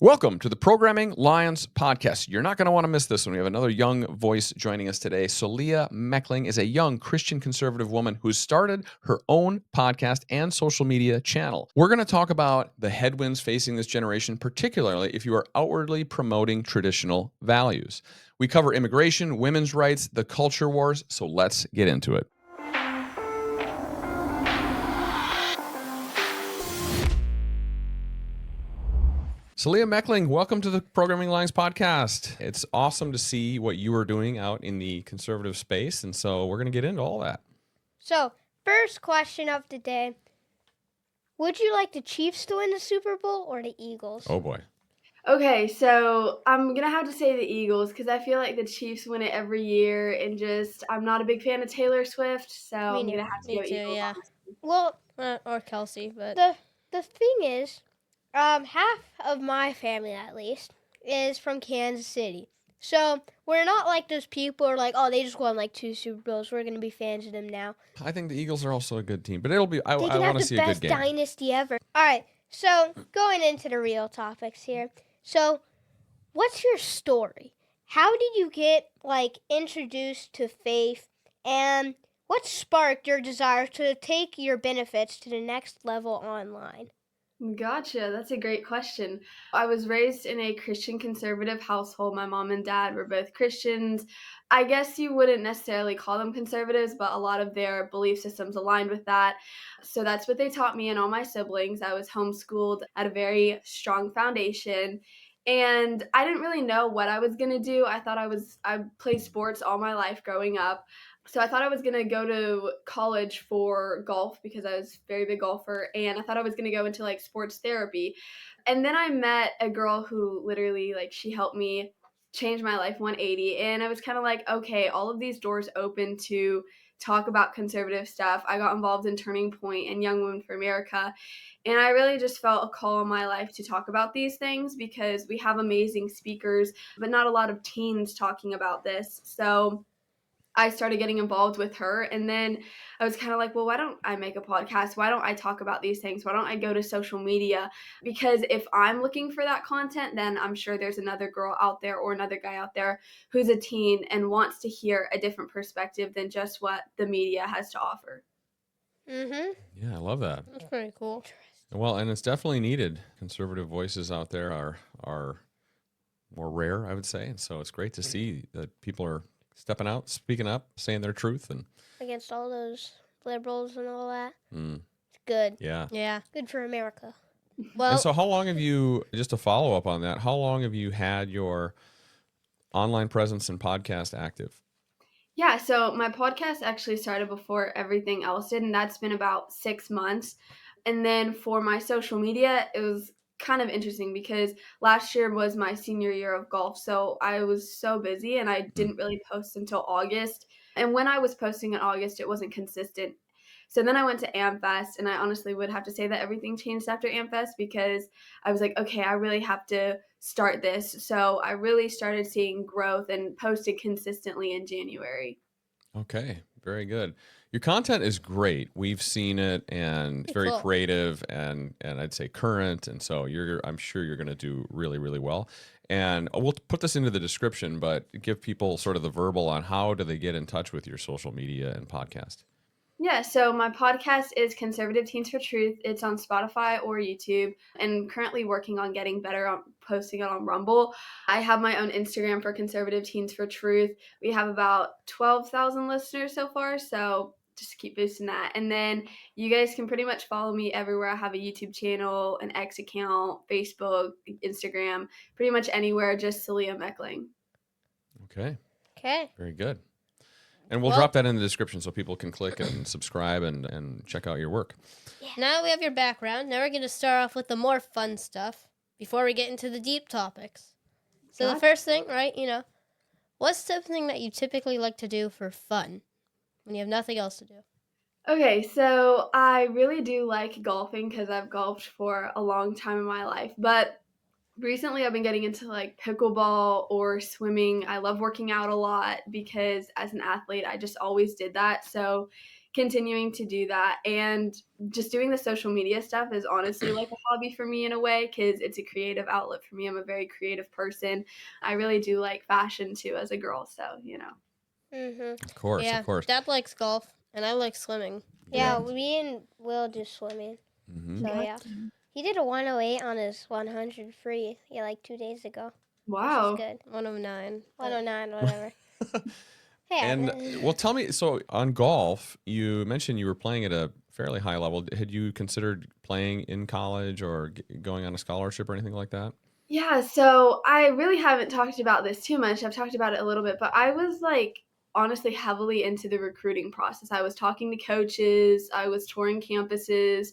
Welcome to the Programming Lions podcast. You're not going to want to miss this one. We have another young voice joining us today. Solia Mechling is a young Christian conservative woman who's started her own podcast and social media channel. We're going to talk about the headwinds facing this generation, particularly if you are outwardly promoting traditional values. We cover immigration, women's rights, the culture wars, so let's get into it. Solia Mechling, welcome to the Programming Lines podcast. It's awesome to see what you are doing out in the conservative space, and so we're going to get into all that. So, first question of the day. Would you like the Chiefs to win the Super Bowl or the Eagles? Oh, boy. Okay, so I'm going to have to say the Eagles because I feel like the Chiefs win it every year, and I'm not a big fan of Taylor Swift, so I'm going to have to go Eagles. Yeah. Well, or Kelsey, but the thing is, half of my family, at least, is from Kansas City. So we're not like those people who are like, oh, they just won like 2 Super Bowls. We're going to be fans of them now. I think the Eagles are also a good team, but it'll be. I They can want have to see a good the best game. dynasty ever. All right, so going into the real topics here. So, what's your story? How did you get introduced to faith, and what sparked your desire to take your benefits to the next level online? Gotcha. That's a great question. I was raised in a Christian conservative household. My mom and dad were both Christians. I guess you wouldn't necessarily call them conservatives, but a lot of their belief systems aligned with that. So that's what they taught me and all my siblings. I was homeschooled at a very strong foundation. And I didn't really know what I was going to do. I played sports all my life growing up. So I thought I was going to go to college for golf because I was a very big golfer, and I thought I was going to go into sports therapy. And then I met a girl who literally she helped me change my life 180, and I was kind of like, okay, all of these doors open to talk about conservative stuff. I got involved in Turning Point and Young Women for America, and I really just felt a call in my life to talk about these things because we have amazing speakers, but not a lot of teens talking about this. So I started getting involved with her, and then I was kind of like, well, why don't I make a podcast? Why don't I talk about these things? Why don't I go to social media? Because if I'm looking for that content, then I'm sure there's another girl out there or another guy out there who's a teen and wants to hear a different perspective than just what the media has to offer. Mm-hmm. Yeah, I love that. That's pretty cool. Well, and it's definitely needed. Conservative voices out there are more rare, I would say, and so it's great to see that people are stepping out, speaking up, saying their truth, and Against all those liberals and all that. Mm. It's good. Yeah. Yeah. Good for America. And so how long have you, just to follow up on that, how long have you had your online presence and podcast active? Yeah, so my podcast actually started before everything else did, and that's been about 6 months. And then for my social media, it was kind of interesting because last year was my senior year of golf. So I was so busy and I didn't really post until August. And when I was posting in August, it wasn't consistent. So then I went to AmFest, and I honestly would have to say that everything changed after AmFest because I was like, okay, I really have to start this. So I really started seeing growth and posted consistently in January. Okay, very good. Your content is great. We've seen it, and it's very creative and I'd say current. And so I'm sure you're going to do really, really well. And we'll put this into the description, but give people sort of the verbal on how do they get in touch with your social media and podcast. Yeah, so my podcast is Conservative Teens for Truth. It's on Spotify or YouTube, and currently working on getting better on posting it on Rumble. I have my own Instagram for Conservative Teens for Truth. We have about 12,000 listeners so far, so just keep boosting that. And then you guys can pretty much follow me everywhere. I have a YouTube channel, an X account, Facebook, Instagram, pretty much anywhere, just Solia Mechling. Okay. Okay. Very good. And we'll drop that in the description so people can click and subscribe and check out your work. Yeah. Now we have your background. Now we're going to start off with the more fun stuff before we get into the deep topics. So the first thing, right, what's something that you typically like to do for fun when you have nothing else to do? Okay, so I really do like golfing because I've golfed for a long time in my life. But recently I've been getting into pickleball or swimming. I love working out a lot because as an athlete, I just always did that. So continuing to do that. And just doing the social media stuff is honestly like a hobby for me in a way, because it's a creative outlet for me. I'm a very creative person. I really do like fashion too as a girl, so, you know. Of course, Yeah, of course. Dad likes golf, and I like swimming. Yeah, me and Will do swimming. So yeah, he did a 108 on his 100 free. Yeah, like 2 days ago. Wow. Which is good. 109. 109, whatever. Yeah. And well, tell me, so on golf, you mentioned you were playing at a fairly high level. Had you considered playing in college or going on a scholarship or anything like that? Yeah, so I really haven't talked about this too much. I've talked about it a little bit, but I was like honestly heavily into the recruiting process. I was talking to coaches, I was touring campuses,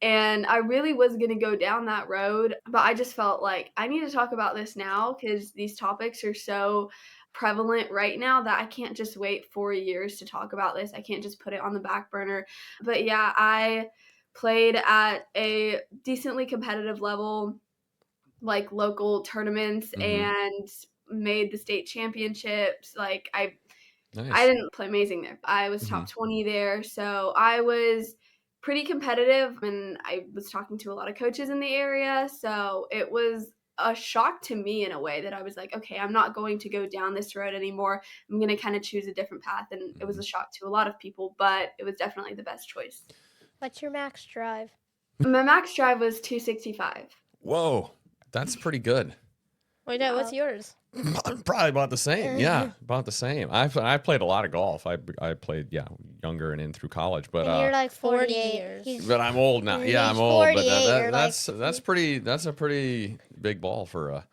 and I really was going to go down that road, but I just felt like I need to talk about this now because these topics are so prevalent right now that I can't just wait 4 years to talk about this. I can't just put it on the back burner. But yeah, I played at a decently competitive level, like local tournaments, and made the state championships. Like I Nice. didn't play amazing there. I was top 20 there, so I was pretty competitive, and I was talking to a lot of coaches in the area, so it was a shock to me in a way that I was like, okay, I'm not going to go down this road anymore. I'm going to kind of choose a different path, and it was a shock to a lot of people, but it was definitely the best choice. What's your max drive? My max drive was 265. Whoa, that's pretty good. Wait, Dad, what's yours? Probably about the same. Yeah, about the same. I played a lot of golf. I played younger and in through college, but And you're like 40 48. years. but I'm old now. Yeah, I'm He's old. But 48, you're that's that's a pretty big ball for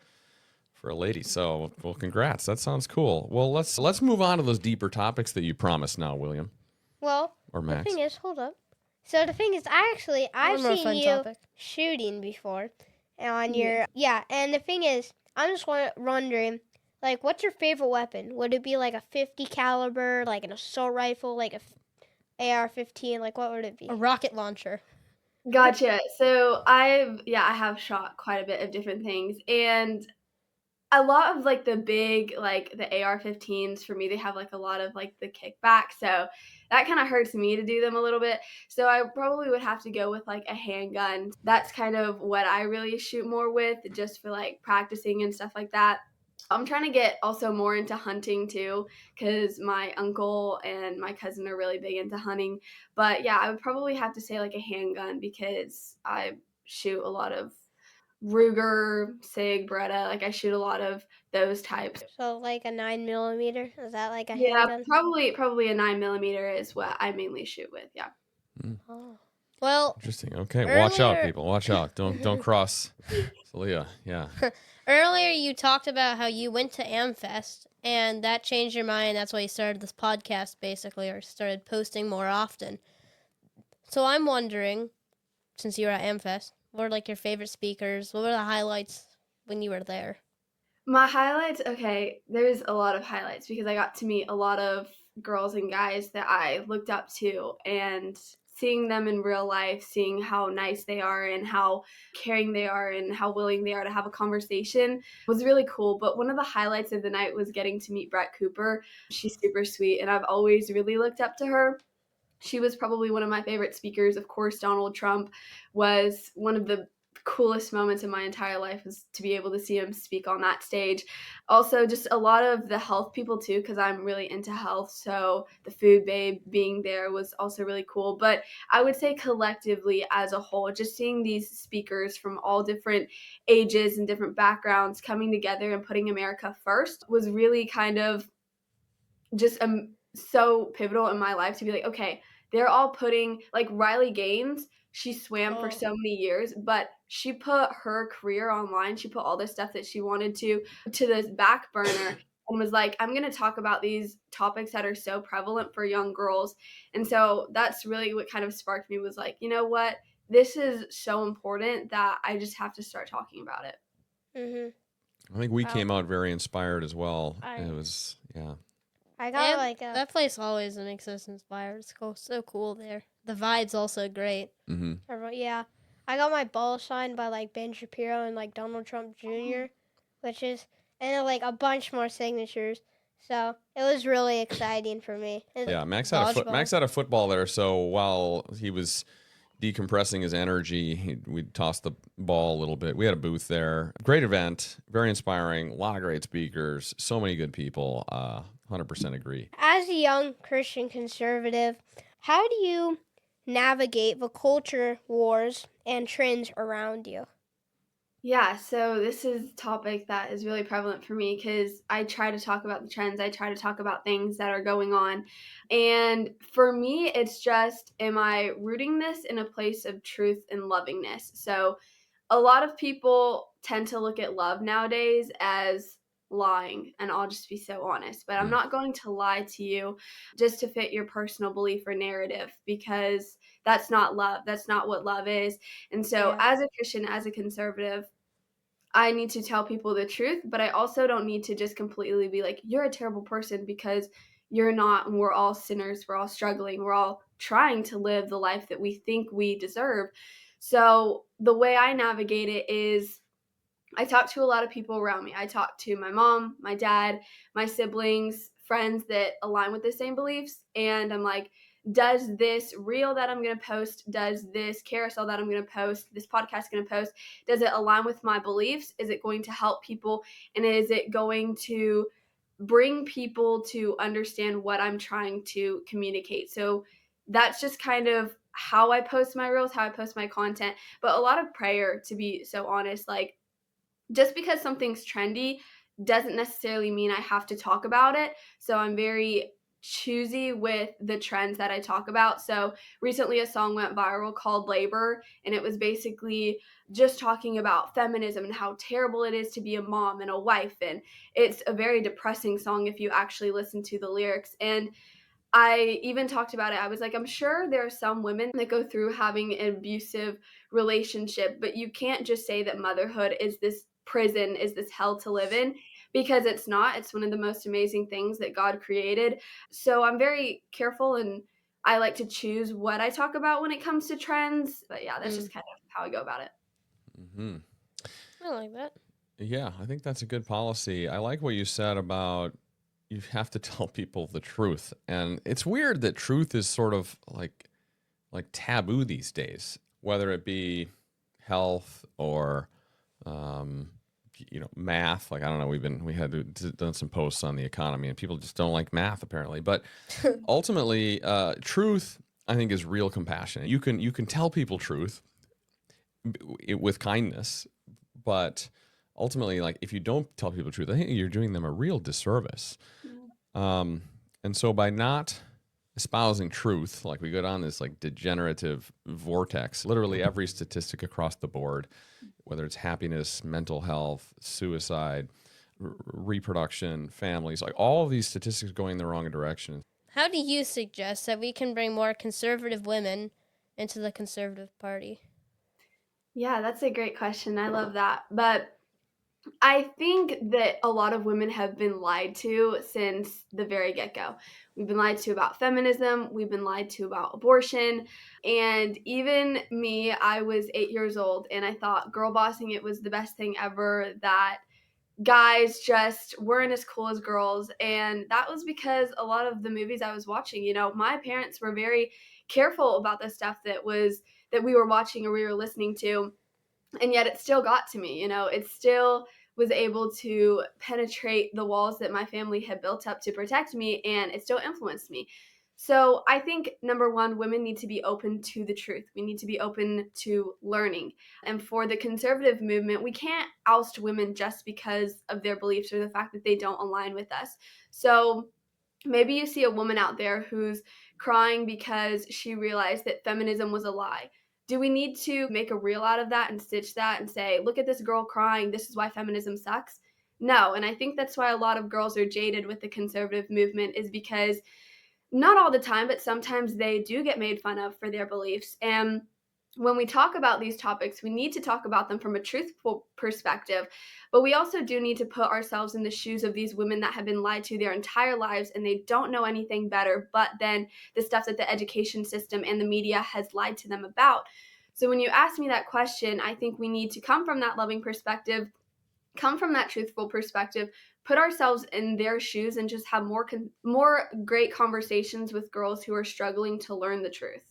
a lady. So well, congrats. That sounds cool. Well, let's move on to those deeper topics that you promised now, William Well, or the Max. thing is, hold up. So the thing is, I've One more seen fun you topic. shooting before on your and the thing is, I'm just wondering, like, what's your favorite weapon? Would it be like a 50 caliber, like an assault rifle, like a AR-15? Like, what would it be? A rocket launcher. Gotcha. So I have shot quite a bit of different things, and a lot of like the big, like the AR-15s for me, they have like a lot of like the kickback, so that kind of hurts me to do them a little bit. So I probably would have to go with like a handgun. That's kind of what I really shoot more with, just for like practicing and stuff like that. I'm trying to get also more into hunting too, because my uncle and my cousin are really big into hunting. But yeah, I would probably have to say like a handgun, because I shoot a lot of Ruger, Sig, Beretta. Like I shoot a lot of those types. So like a 9mm? Is that like a Yeah, handgun? probably a 9mm is what I mainly shoot with. Yeah. Oh. Well, Interesting. Okay, watch out, earlier- people. Watch out. Don't cross. Solia. Yeah. earlier you talked about how you went to AmFest, and that changed your mind. That's why you started this podcast, basically, or started posting more often. So I'm wondering, since you were at AmFest, what were like your favorite speakers? What were the highlights when you were there? My highlights, okay, there's a lot of highlights because I got to meet a lot of girls and guys that I looked up to, and seeing them in real life, seeing how nice they are and how caring they are and how willing they are to have a conversation was really cool. But one of the highlights of the night was getting to meet Brett Cooper. She's super sweet, and I've always really looked up to her. She was probably one of my favorite speakers. Of course, Donald Trump was one of the coolest moments in my entire life, was to be able to see him speak on that stage. Also, just a lot of the health people too, because I'm really into health. So the food babe being there was also really cool. But I would say collectively as a whole, just seeing these speakers from all different ages and different backgrounds coming together and putting America first was really kind of just so pivotal in my life, to be like, okay, they're all putting, like Riley Gaines, she swam for so many years, but she put her career online. She put all the stuff that she wanted to this back burner, and was like, I'm going to talk about these topics that are so prevalent for young girls. And so that's really what kind of sparked me, was like, you know what? This is so important that I just have to start talking about it. Mm-hmm. I think we came out very inspired as well. It was I got And like a... that place always makes us inspired. It's so cool there. The vibe's also great. Mm-hmm. Yeah. I got my ball signed by like Ben Shapiro and like Donald Trump Jr., which is, and like a bunch more signatures. So it was really exciting for me. Yeah, Max Dodgeball. had a football there, so while he was decompressing his energy, we'd toss the ball a little bit. We had a booth there. Great event, very inspiring, a lot of great speakers, so many good people. 100% agree. As a young Christian conservative, how do you navigate the culture wars and trends around you? Yeah, so this is a topic that is really prevalent for me because I try to talk about the trends. I try to talk about things that are going on. And for me, it's just, am I rooting this in a place of truth and lovingness? So a lot of people tend to look at love nowadays as lying, and I'll just be so honest. But I'm Mm. not going to lie to you just to fit your personal belief or narrative because that's not love. That's not what love is. And so, Yeah. as a Christian, as a conservative, I need to tell people the truth, but I also don't need to just completely be like, you're a terrible person because you're not, and we're all sinners, we're all struggling, we're all trying to live the life that we think we deserve. So the way I navigate it is I talk to a lot of people around me. I talk to my mom, my dad, my siblings, friends that align with the same beliefs. And I'm like, does this reel that I'm going to post, does this carousel that I'm going to post, this podcast going to post, does it align with my beliefs? Is it going to help people? And is it going to bring people to understand what I'm trying to communicate? So that's just kind of how I post my reels, how I post my content, but a lot of prayer, to be so honest. Like, just because something's trendy doesn't necessarily mean I have to talk about it. So I'm very choosy with the trends that I talk about. So recently a song went viral called Labor, and it was basically just talking about feminism and how terrible it is to be a mom and a wife. And it's a very depressing song if you actually listen to the lyrics. And I even talked about it. I was like, I'm sure there are some women that go through having an abusive relationship, but you can't just say that motherhood is this prison, is this hell to live in, because it's not. It's one of the most amazing things that God created. So I'm very careful, and I like to choose what I talk about when it comes to trends. But yeah, that's just kind of how I go about it. Hmm. I like that. Yeah, I think that's a good policy. I like what you said about you have to tell people the truth. And it's weird that truth is sort of like taboo these days, whether it be health or math. Like I don't know, we had done some posts on the economy, and people just don't like math apparently. But ultimately, truth I think is real compassion. You can tell people truth with kindness, but ultimately, like if you don't tell people the truth, I think you're doing them a real disservice. Um, and so by not espousing truth, like we go down this like degenerative vortex, literally every statistic across the board, whether it's happiness, mental health, suicide, reproduction, families, like all of these statistics going in the wrong direction. How do you suggest that we can bring more conservative women into the Conservative Party? Yeah, that's a great question. I love that. But I think that a lot of women have been lied to since the very get go. We've been lied to about feminism, we've been lied to about abortion. And even me, I was 8 years old and I thought girl bossing it was the best thing ever, that guys just weren't as cool as girls. And that was because a lot of the movies I was watching, my parents were very careful about the stuff that we were watching or we were listening to, and yet it still got to me. It still was able to penetrate the walls that my family had built up to protect me, and it still influenced me. So I think, number one, women need to be open to the truth. We need to be open to learning. And for the conservative movement, we can't oust women just because of their beliefs or the fact that they don't align with us. So maybe you see a woman out there who's crying because she realized that feminism was a lie. Do we need to make a reel out of that and stitch that and say, look at this girl crying, this is why feminism sucks? No, and I think that's why a lot of girls are jaded with the conservative movement, is because not all the time, but sometimes they do get made fun of for their beliefs. And when we talk about these topics, we need to talk about them from a truthful perspective, but we also do need to put ourselves in the shoes of these women that have been lied to their entire lives and they don't know anything better but then the stuff that the education system and the media has lied to them about. So when you ask me that question, I think we need to come from that loving perspective, come from that truthful perspective, put ourselves in their shoes, and just have more great conversations with girls who are struggling to learn the truth.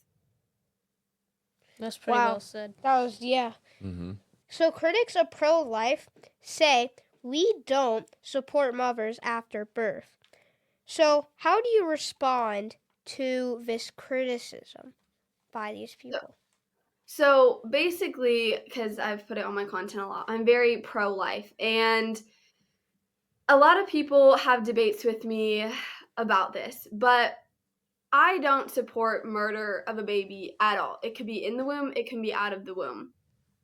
That's pretty Wow. well said. That was, yeah. Mm-hmm. So critics of pro-life say we don't support mothers after birth. So how do you respond to this criticism by these people? So basically, because I've put it on my content a lot, I'm very pro-life, and a lot of people have debates with me about this, but I don't support murder of a baby at all. It could be in the womb, it can be out of the womb.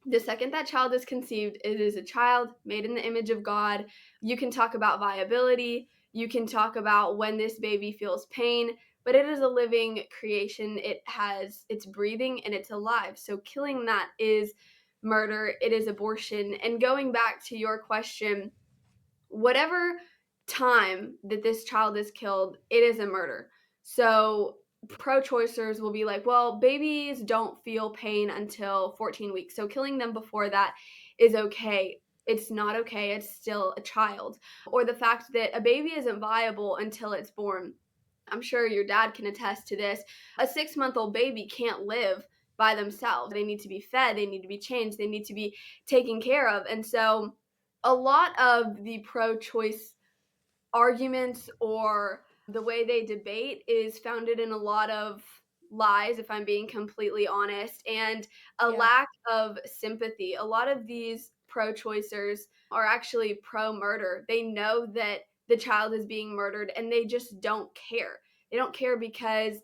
The second that child is conceived, it is a child made in the image of God. You can talk about viability, you can talk about when this baby feels pain, but it is a living creation. It's breathing and it's alive. So killing that is murder, it is abortion. And going back to your question, whatever time that this child is killed, it is a murder. So pro-choicers will be like, well, babies don't feel pain until 14 weeks. So killing them before that is okay. It's not okay. It's still a child. Or the fact that a baby isn't viable until it's born. I'm sure your dad can attest to this. A 6-month-old baby can't live by themselves. They need to be fed, they need to be changed, they need to be taken care of. And so a lot of the pro-choice arguments or the way they debate is founded in a lot of lies, if I'm being completely honest, and a Yeah. lack of sympathy. A lot of these pro-choicers are actually pro-murder. They know that the child is being murdered and they just don't care. They don't care because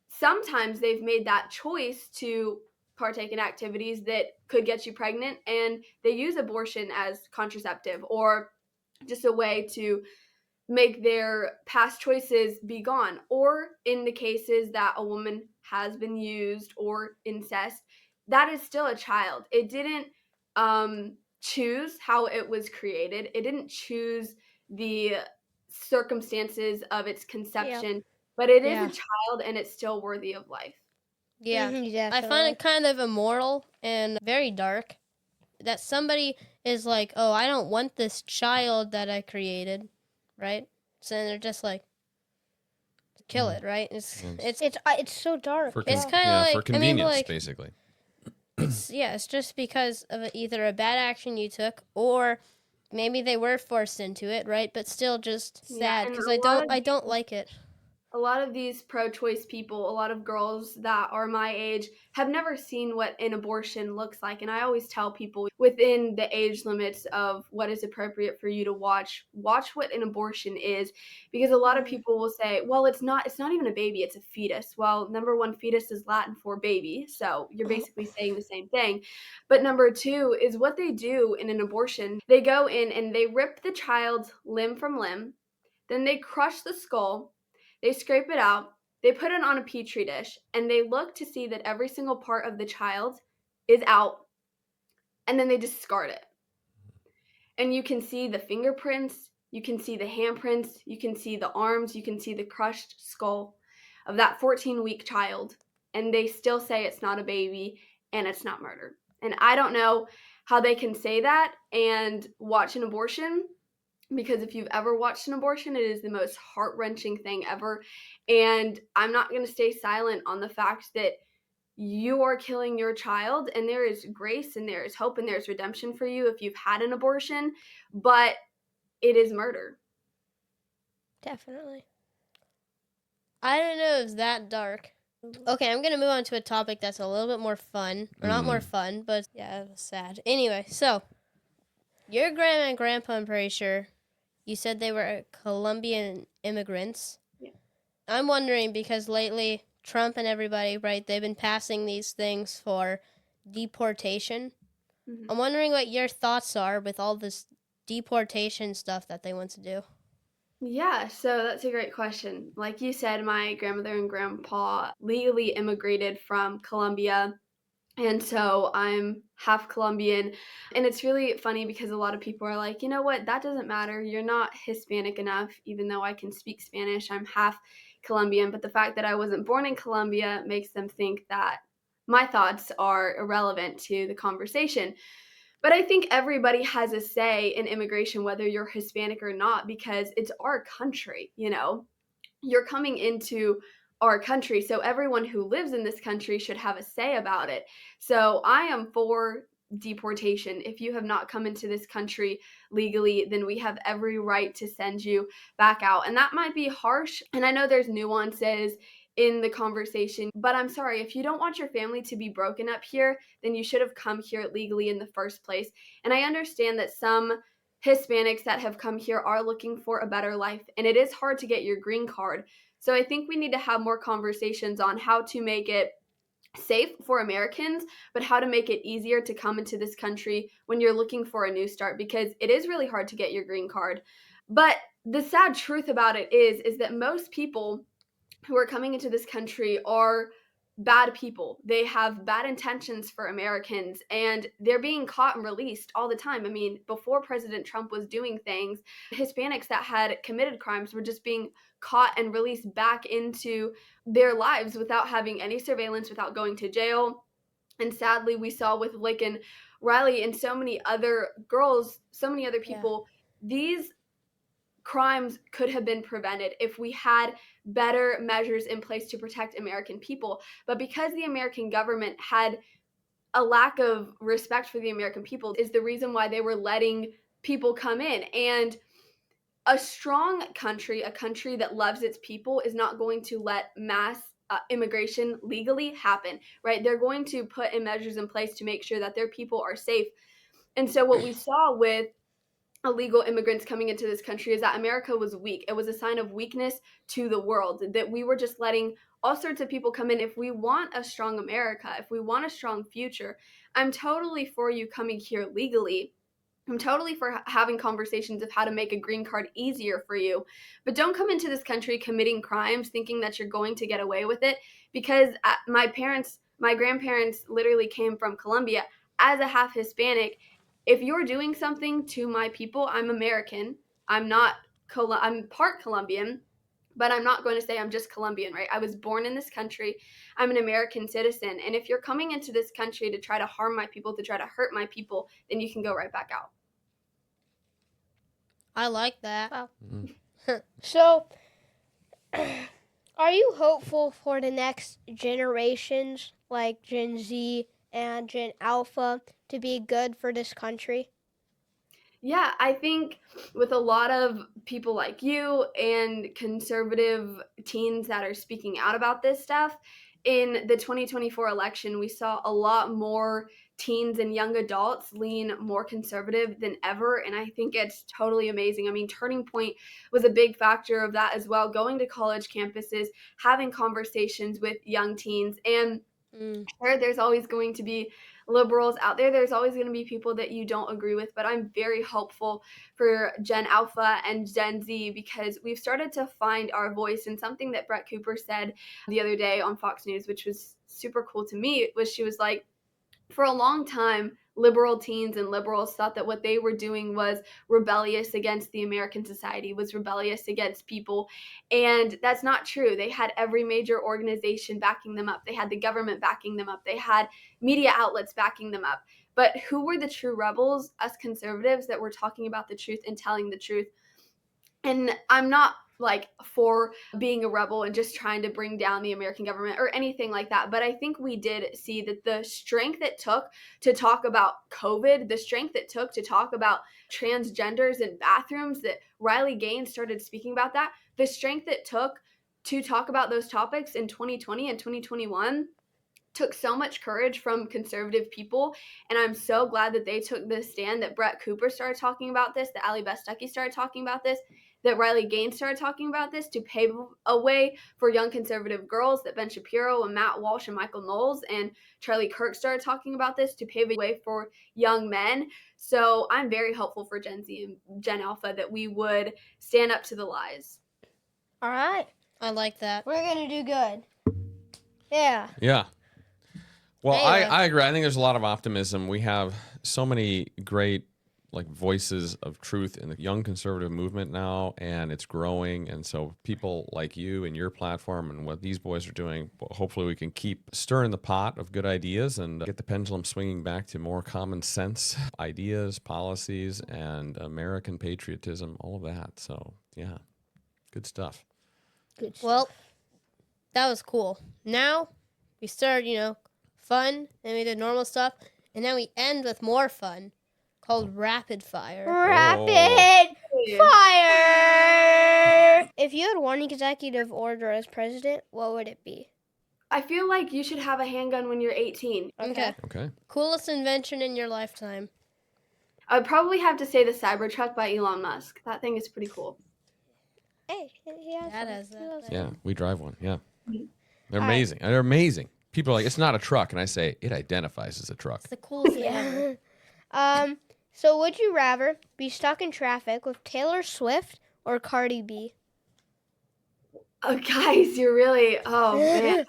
sometimes they've made that choice to partake in activities that could get you pregnant, and they use abortion as contraceptive or just a way to make their past choices be gone. Or in the cases that a woman has been used or incest, that is still a child. It didn't choose how it was created, it didn't choose the circumstances of its conception, but it is a Yeah. child and it's still worthy of life. Yeah. Mm-hmm, I find it kind of immoral and very dark that somebody is like, oh, I don't want this child that I created, right? So then they're just like, kill it, right? It's so dark. It's kind of for like, convenience, basically. it's just because of either a bad action you took or maybe they were forced into it, right? But still just sad And because a I don't like it. lot of these pro-choice people, a lot of girls that are my age, have never seen what an abortion looks like. And I always tell people within the age limits of what is appropriate for you to watch what an abortion is. Because a lot of people will say, well, it's not even a baby, it's a fetus. Well, number one, fetus is Latin for baby. So you're basically saying the same thing. But number two is what they do in an abortion. They go in and they rip the child's limb from limb. Then they crush the skull, they scrape it out, they put it on a petri dish, and they look to see that every single part of the child is out, and then they discard it. And you can see the fingerprints, you can see the handprints, you can see the arms, you can see the crushed skull of that 14-week child, and they still say it's not a baby and it's not murder. And I don't know how they can say that and watch an abortion, because if you've ever watched an abortion, it is the most heart-wrenching thing ever. And I'm not going to stay silent on the fact that you are killing your child, and there is grace and there is hope and there's redemption for you if you've had an abortion, but it is murder. Definitely. I don't know if it's that dark. Okay, I'm gonna move on to a topic that's a little bit more fun. Or not more fun, but yeah, it was sad. Anyway, so your grandma and grandpa, I'm pretty sure, you said they were Colombian immigrants. Yeah. I'm wondering because lately Trump and everybody, right, they've been passing these things for deportation. Mhm. I'm wondering what your thoughts are with all this deportation stuff that they want to do. Yeah, so that's a great question. Like you said, my grandmother and grandpa legally immigrated from Colombia. And so I'm half Colombian. And it's really funny because a lot of people are like, you know what, that doesn't matter. You're not Hispanic enough, even though I can speak Spanish. I'm half Colombian. But the fact that I wasn't born in Colombia makes them think that my thoughts are irrelevant to the conversation. But I think everybody has a say in immigration, whether you're Hispanic or not, because it's our country, you know? You're coming into our country, so everyone who lives in this country should have a say about it. So I am for deportation. If you have not come into this country legally, then we have every right to send you back out. And that might be harsh. And I know there's nuances in the conversation, but I'm sorry, if you don't want your family to be broken up here, then you should have come here legally in the first place. And I understand that some Hispanics that have come here are looking for a better life, and it is hard to get your green card. So I think we need to have more conversations on how to make it safe for Americans, but how to make it easier to come into this country when you're looking for a new start, because it is really hard to get your green card. But the sad truth about it is that most people who are coming into this country are bad people. They have bad intentions for Americans, and they're being caught and released all the time. I mean, before President Trump was doing things, Hispanics that had committed crimes were just being caught and released back into their lives without having any surveillance, without going to jail. And sadly, we saw with Laken Riley and so many other girls, so many other people, these crimes could have been prevented if we had better measures in place to protect American people. But because the American government had a lack of respect for the American people, is the reason why they were letting people come in. And a strong country, a country that loves its people, is not going to let mass immigration legally happen, right? They're going to put in measures in place to make sure that their people are safe. And so what we saw with illegal immigrants coming into this country is that America was weak. It was a sign of weakness to the world, that we were just letting all sorts of people come in. If we want a strong America, if we want a strong future, I'm totally for you coming here legally. I'm totally for having conversations of how to make a green card easier for you. But don't come into this country committing crimes thinking that you're going to get away with it, because my grandparents literally came from Colombia as a half Hispanic. If you're doing something to my people, I'm American. I'm part Colombian, but I'm not going to say I'm just Colombian, right? I was born in this country. I'm an American citizen. And if you're coming into this country to try to harm my people, to try to hurt my people, then you can go right back out. I like that. Wow. So, are you hopeful for the next generations, like Gen Z and Gen Alpha, to be good for this country? Yeah, I think with a lot of people like you and conservative teens that are speaking out about this stuff, in the 2024 election, we saw a lot more teens and young adults lean more conservative than ever. And I think it's totally amazing. I mean, Turning Point was a big factor of that as well, going to college campuses, having conversations with young teens. And sure, there's always going to be liberals out there. There's always going to be people that you don't agree with, but I'm very hopeful for Gen Alpha and Gen Z, because we've started to find our voice. And something that Brett Cooper said the other day on Fox News, which was super cool to me, was she was like, for a long time, liberal teens and liberals thought that what they were doing was rebellious against the American society, was rebellious against people. And that's not true. They had every major organization backing them up. They had the government backing them up. They had media outlets backing them up. But who were the true rebels? Us conservatives that were talking about the truth and telling the truth. And I'm not like for being a rebel and just trying to bring down the American government or anything like that. But I think we did see that the strength it took to talk about COVID, the strength it took to talk about transgenders in bathrooms, that Riley Gaines started speaking about that, the strength it took to talk about those topics in 2020 and 2021 took so much courage from conservative people. And I'm so glad that they took this stand, that Brett Cooper started talking about this, that Allie Bestucky started talking about this, that Riley Gaines started talking about this, to pave a way for young conservative girls, that Ben Shapiro and Matt Walsh and Michael Knowles and Charlie Kirk started talking about this, to pave a way for young men. So I'm very hopeful for Gen Z and Gen Alpha that we would stand up to the lies. All right. I like that. We're going to do good. Yeah. Yeah. Well, Anyway. I agree. I think there's a lot of optimism. We have so many great like voices of truth in the young conservative movement now, and it's growing. And so people like you and your platform and what these boys are doing, hopefully we can keep stirring the pot of good ideas and get the pendulum swinging back to more common sense ideas, policies, and American patriotism, all of that. So yeah, good stuff. Good stuff. Well, that was cool. Now we started, fun, and we did normal stuff, and then we end with more fun, called rapid fire. Rapid fire! If you had one executive order as president, what would it be? I feel like you should have a handgun when you're 18. Okay. Coolest invention in your lifetime. I would probably have to say the Cybertruck by Elon Musk. That thing is pretty cool. Hey, he has That one. has He that loves thing. Yeah, we drive one. Yeah. Mhm. They're All right. amazing. They're amazing. People are like, it's not a truck. And I say, it identifies as a truck. It's the coolest thing ever. Yeah. So would you rather be stuck in traffic with Taylor Swift or Cardi B? Oh, guys, you're really, oh man,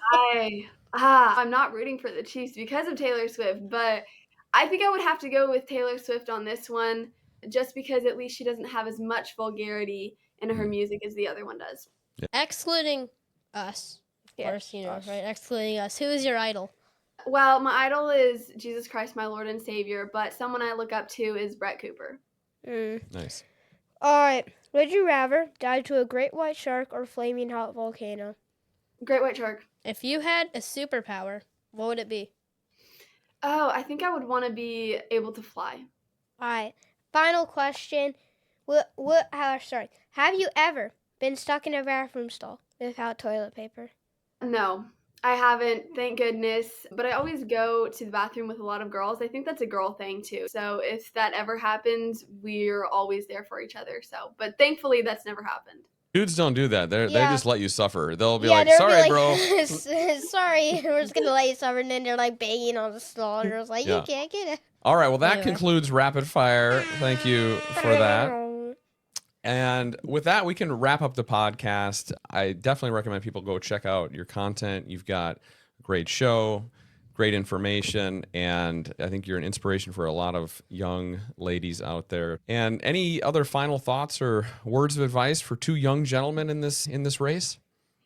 I'm not rooting for the Chiefs because of Taylor Swift, but I think I would have to go with Taylor Swift on this one, just because at least she doesn't have as much vulgarity in her music as the other one does. Excluding us, of course, us. right? Excluding us. Who is your idol? Well, my idol is Jesus Christ, my Lord and Savior, but someone I look up to is Brett Cooper. Nice. All right. Would you rather dive to a great white shark or flaming hot volcano? Great white shark. If you had a superpower, what would it be? Oh, I think I would want to be able to fly. All right. Final question. Have you ever been stuck in a bathroom stall without toilet paper? No, I haven't, thank goodness. But I always go to the bathroom with a lot of girls. I think that's a girl thing too. So if that ever happens, we're always there for each other. So, but thankfully that's never happened. Dudes don't do that. They Yeah. just let you suffer. They'll be Yeah, like, they'll sorry, be bro. sorry, we're just gonna let you suffer, and then they're like banging on the stall, and they're just like, Yeah. you can't get it. All right. Well, that Anyway. concludes rapid fire. Thank you for that. And with that, we can wrap up the podcast. I definitely recommend people go check out your content. You've got a great show, great information, and I think you're an inspiration for a lot of young ladies out there. And any other final thoughts or words of advice for two young gentlemen in this race?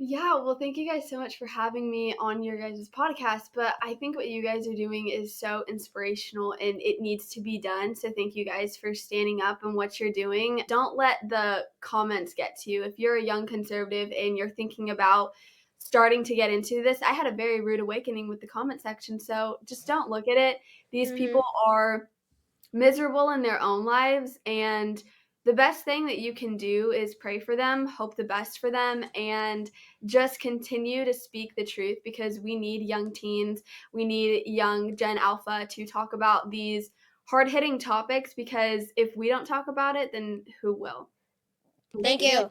Yeah, well, thank you guys so much for having me on your guys' podcast. But I think what you guys are doing is so inspirational and it needs to be done. So thank you guys for standing up and what you're doing. Don't let the comments get to you. If you're a young conservative and you're thinking about starting to get into this, I had a very rude awakening with the comment section. So just don't look at it. These people are miserable in their own lives, and the best thing that you can do is pray for them, hope the best for them, and just continue to speak the truth, because we need young teens, we need young Gen Alpha to talk about these hard-hitting topics, because if we don't talk about it, then who will? Thank you.